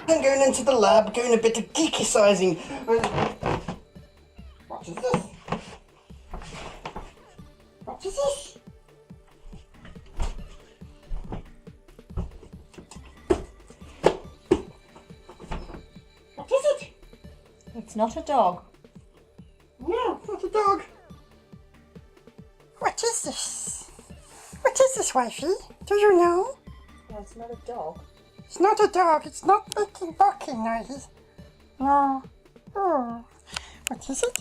I'm going into the lab, doing a bit of geekercising. What is this? What is this? What is it? It's not a dog. No, it's not a dog. What is this? What is this, wifey? Do you know? No, it's not a dog. It's not a dog. It's not making barking noises. No. Oh. What is it?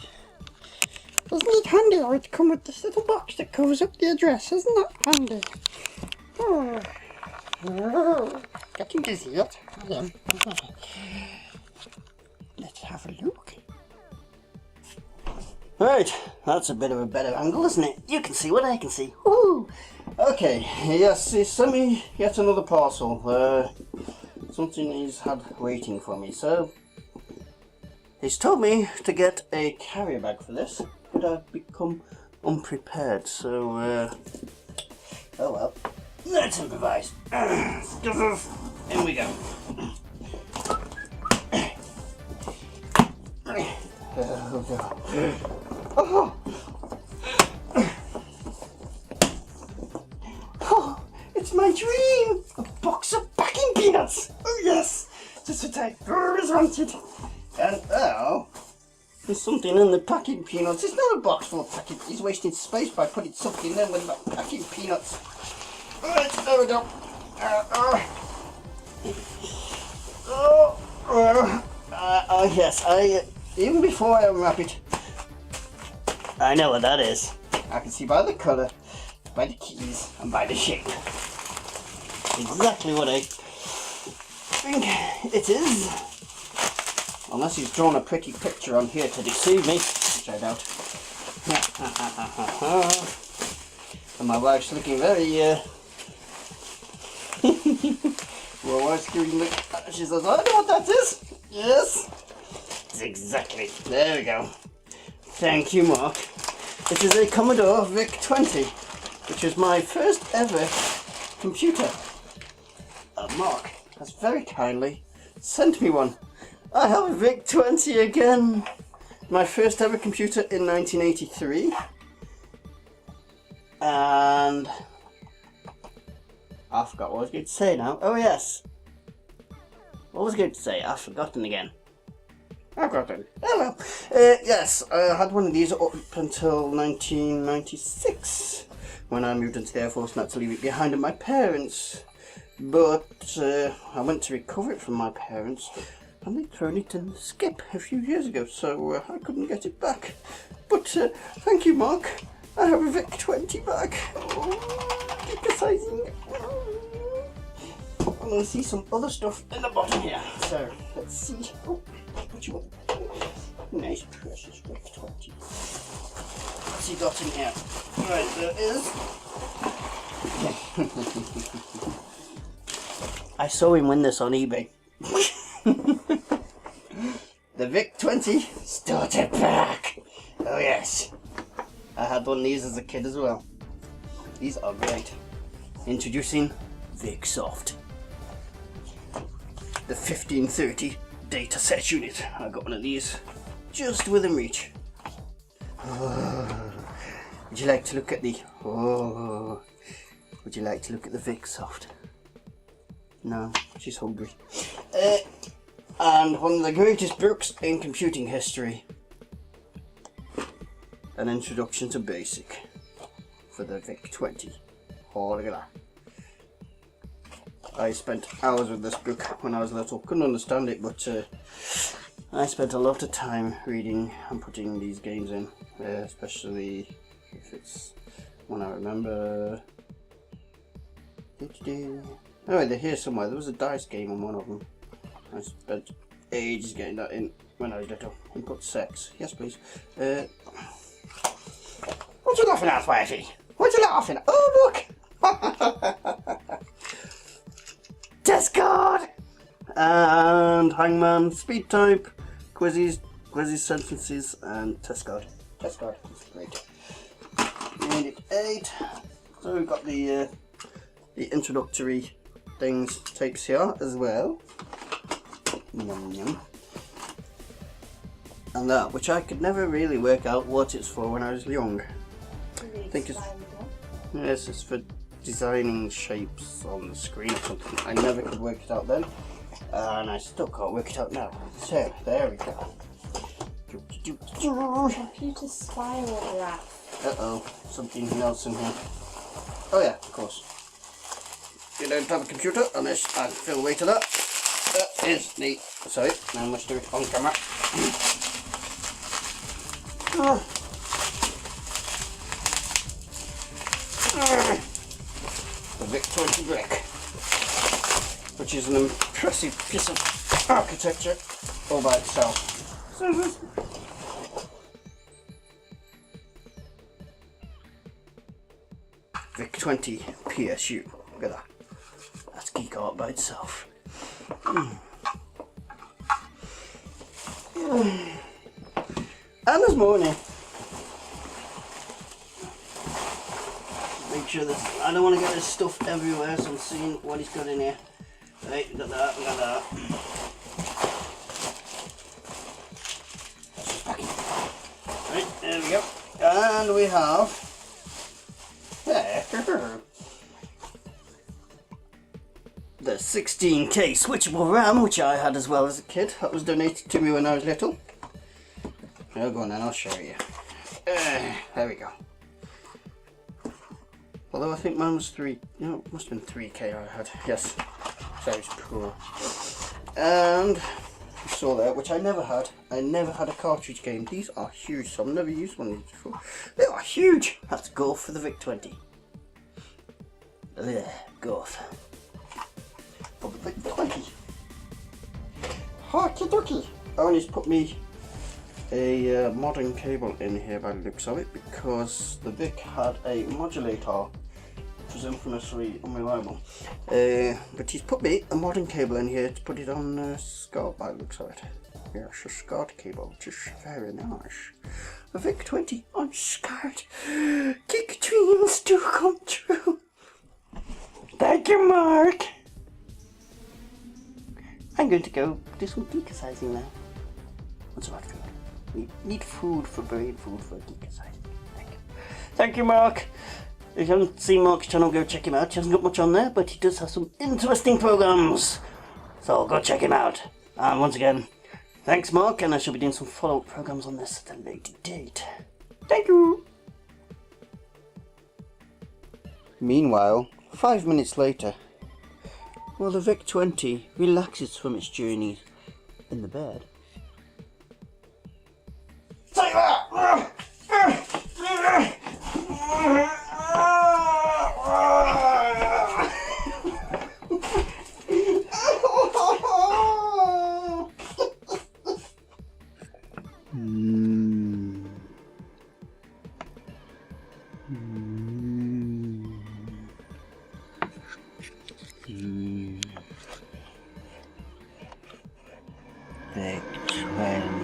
Isn't it handy how it comes with this little box that covers up the address? Isn't that handy? Oh. Oh. Getting dizzy yet? I am. Let's have a look. Right, that's a bit of a better angle, isn't it? You can see what I can see. Woo! Okay, yes, he sent me yet another parcel. Something he's had waiting for me, so he's told me to get a carrier bag for this, but I've become unprepared, so oh well, let's improvise. In we go. Oh, oh, it's my dream! A box of packing peanuts! Oh yes! Just what I always wanted. And oh, there's something in the packing peanuts. It's not a box full of packing. He's wasting space by putting something in with the packing peanuts. Right, there we go. Yes, even before I unwrap it, I know what that is. I can see by the colour, by the keys, and by the shape. Exactly what I think it is. Unless he's drawn a pretty picture on here to deceive me, which I doubt. And my wife's looking very, my wife's giving me, she says, I know what that is. Yes. It's exactly. There we go. Thank you, Mark. It is a Commodore VIC-20, which is my first ever computer. Mark has very kindly sent me one. I have a VIC-20 again. My first ever computer in 1983. And I forgot what I was going to say now. Oh yes. What was I going to say? I've forgotten again. I've got it. Oh well. Yes, I had one of these up until 1996 when I moved into the Air Force and had to leave it behind at my parents. But I went to recover it from my parents and they'd thrown it in the skip a few years ago, so I couldn't get it back. But thank you, Mark. I have a VIC-20 back. Oh, geekercising. I'm going to see some other stuff in the bottom here. So let's see. Oh, what you want? Nice, precious VIC-20. What's he got in here? Right, there is. I saw him win this on eBay. The VIC-20 starter pack. Oh yes. I had one of these as a kid as well. These are great. Introducing VicSoft. The 1530 data set unit. I got one of these just within reach. Would you like to look at the would you like to look at the VicSoft? No, she's hungry. And one of the greatest books in computing history. An Introduction to Basic for the VIC-20. Oh, look at that. I spent hours with this book when I was little. Couldn't understand it, but I spent a lot of time reading and putting these games in, especially if it's one I remember. Oh, they're here somewhere. There was a dice game on one of them. I spent ages getting that in when I was little. Input sex. Yes, please. What you laughing at, wifey? What you laughing at? Oh, look! Test card! And Hangman, speed type, quizzes, sentences, and test card. Test card. Great. Unit 8. So we've got the the introductory things tapes here as well. Yum, yum. And that, which I could never really work out what it's for when I was young. I think it's, yes, it's for designing shapes on the screen or something. I never could work it out then, and I still can't work it out now. So, there we go. Computer spiral graph. Uh-oh, something else in here. Oh yeah, of course. You don't have a computer unless I feel way to that. That is the... Sorry, I must do it on camera. The VIC-20 brick, which is an impressive piece of architecture all by itself. VIC-20 PSU. Look at that. That's geek art by itself. And there's more in here. Make sure that I don't want to get this stuff everywhere, so I'm seeing what he's got in here. Right, we got that, we got that. Right, there we go. And we have the 16K switchable RAM, which I had as well as a kid. That was donated to me when I was little. Oh, go on then, I'll show you. There we go. Although I think mine was it must have been 3K I had. Yes, sounds cool. And you saw that, which I never had. I never had a cartridge game. These are huge, so I've never used one of these before. They are huge. Let's go for the VIC-20. Golf. For the VIC-20. Hockey dokie. Ownie's put me a modern cable in here by the looks of it, because the Vic had a modulator which was infamously unreliable, but he's put me a modern cable in here to put it on SCART by the looks of it. Yes, a SCART cable, which is very nice. A VIC-20 on SCART. Geek dreams do come true. Thank you, Mark. I'm going to go do some geekercising now. What's about food? We need food for brain, food for geekercising. Thank you. Thank you, Mark. If you haven't seen Mark's channel, go check him out. He hasn't got much on there, but he does have some interesting programs. So go check him out. And once again, thanks, Mark, and I shall be doing some follow-up programs on this at a later date. Thank you. Meanwhile, 5 minutes later, while the VIC-20 relaxes from its journey in the bed. Take that! VIC-20.